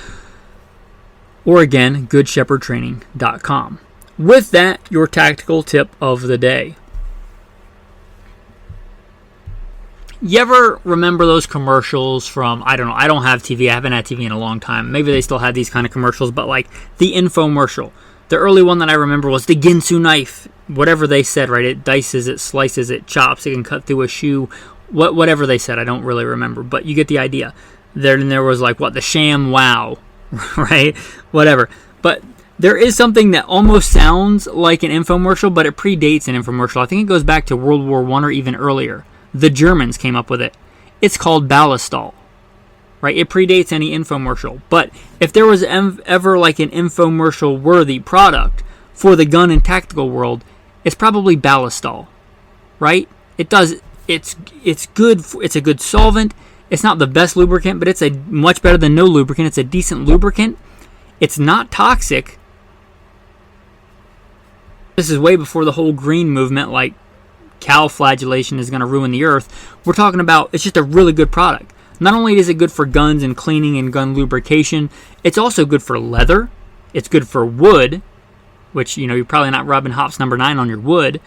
or again, goodshepherdtraining.com. With that, your tactical tip of the day. You ever remember those commercials from, I don't know, I don't have TV, I haven't had TV in a long time, maybe they still had these kind of commercials, but like the infomercial. The early one that I remember was the Ginsu knife. Whatever they said, right? It dices, it slices, it chops, it can cut through a shoe. Whatever they said, I don't really remember, but you get the idea. There was like, the Sham Wow, right? Whatever. But there is something that almost sounds like an infomercial, but it predates an infomercial. I think it goes back to World War I or even earlier. The Germans came up with it. It's called Ballistol. Right? It predates any infomercial. But if there was ever like an infomercial-worthy product for the gun and tactical world, it's probably Ballistol. Right? It's good. It's a good solvent. It's not the best lubricant, but it's a much better than no lubricant. It's a decent lubricant. It's not toxic. This is way before the whole green movement, like cow flagellation is going to ruin the earth. We're talking about, it's just a really good product. Not only is it good for guns and cleaning and gun lubrication, it's also good for leather. It's good for wood, which, you're probably not rubbing hops number 9 on your wood.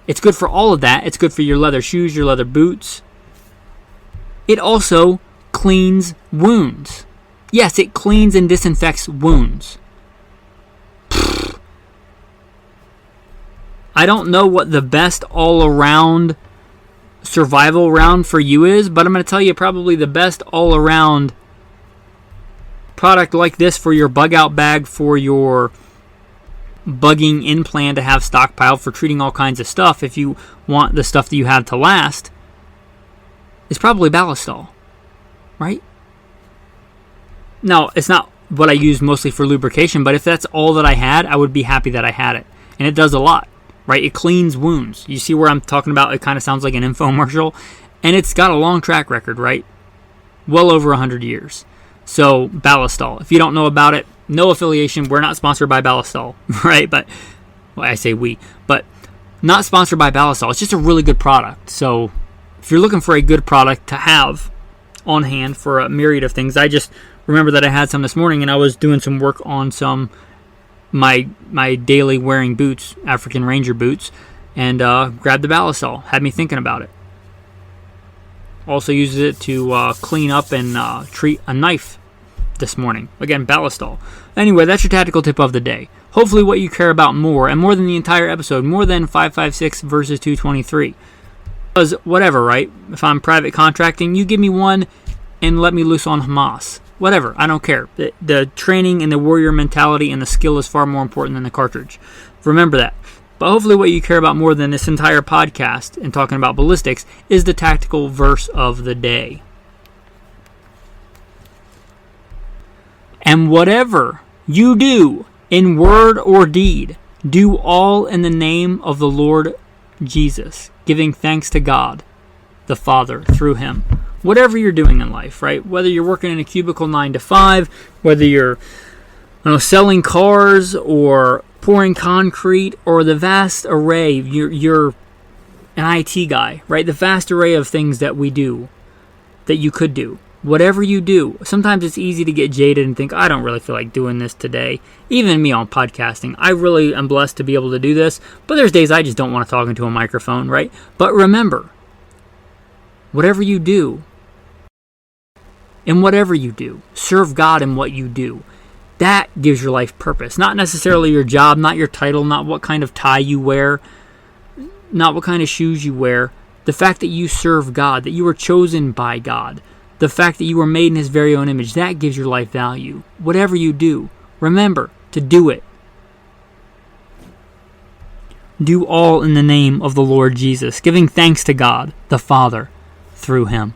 It's good for all of that. It's good for your leather shoes, your leather boots. It also cleans wounds. Yes, it cleans and disinfects wounds. I don't know what the best all-around survival round for you is, but I'm going to tell you probably the best all-around product like this for your bug-out bag, for your bugging in plan to have stockpiled for treating all kinds of stuff if you want the stuff that you have to last, is probably Ballistol, right? Now, it's not what I use mostly for lubrication, but if that's all that I had, I would be happy that I had it. And it does a lot, right? It cleans wounds. You see where I'm talking about? It kind of sounds like an infomercial. And it's got a long track record, right? Well over 100 years. So, Ballistol. If you don't know about it, no affiliation. We're not sponsored by Ballistol, right? But, I say we. But, not sponsored by Ballistol. It's just a really good product. So, if you're looking for a good product to have on hand for a myriad of things, I just remember that I had some this morning, and I was doing some work on my daily wearing boots, African Ranger boots, and grabbed the Ballistol. Had me thinking about it. Also uses it to clean up and treat a knife this morning. Again, Ballistol. Anyway, that's your tactical tip of the day. Hopefully what you care about more, and more than the entire episode, more than 556 versus 223. Because whatever, right? If I'm private contracting, you give me one and let me loose on Hamas. Whatever, I don't care. The training and the warrior mentality and the skill is far more important than the cartridge. Remember that. But hopefully what you care about more than this entire podcast and talking about ballistics is the tactical verse of the day. And whatever you do in word or deed, do all in the name of the Lord Jesus, giving thanks to God, the Father, through him. Whatever you're doing in life, right? Whether you're working in a cubicle 9 to 5, whether you're selling cars or pouring concrete, or the vast array, you're an IT guy, right? The vast array of things that we do, that you could do. Whatever you do, sometimes it's easy to get jaded and think, I don't really feel like doing this today. Even me on podcasting, I really am blessed to be able to do this, but there's days I just don't want to talk into a microphone, right? But remember, whatever you do, in whatever you do, serve God in what you do. That gives your life purpose. Not necessarily your job, not your title, not what kind of tie you wear, not what kind of shoes you wear. The fact that you serve God, that you were chosen by God, the fact that you were made in his very own image, that gives your life value. Whatever you do, remember to do it Do all in the name of the Lord Jesus, giving thanks to God, the Father, through him.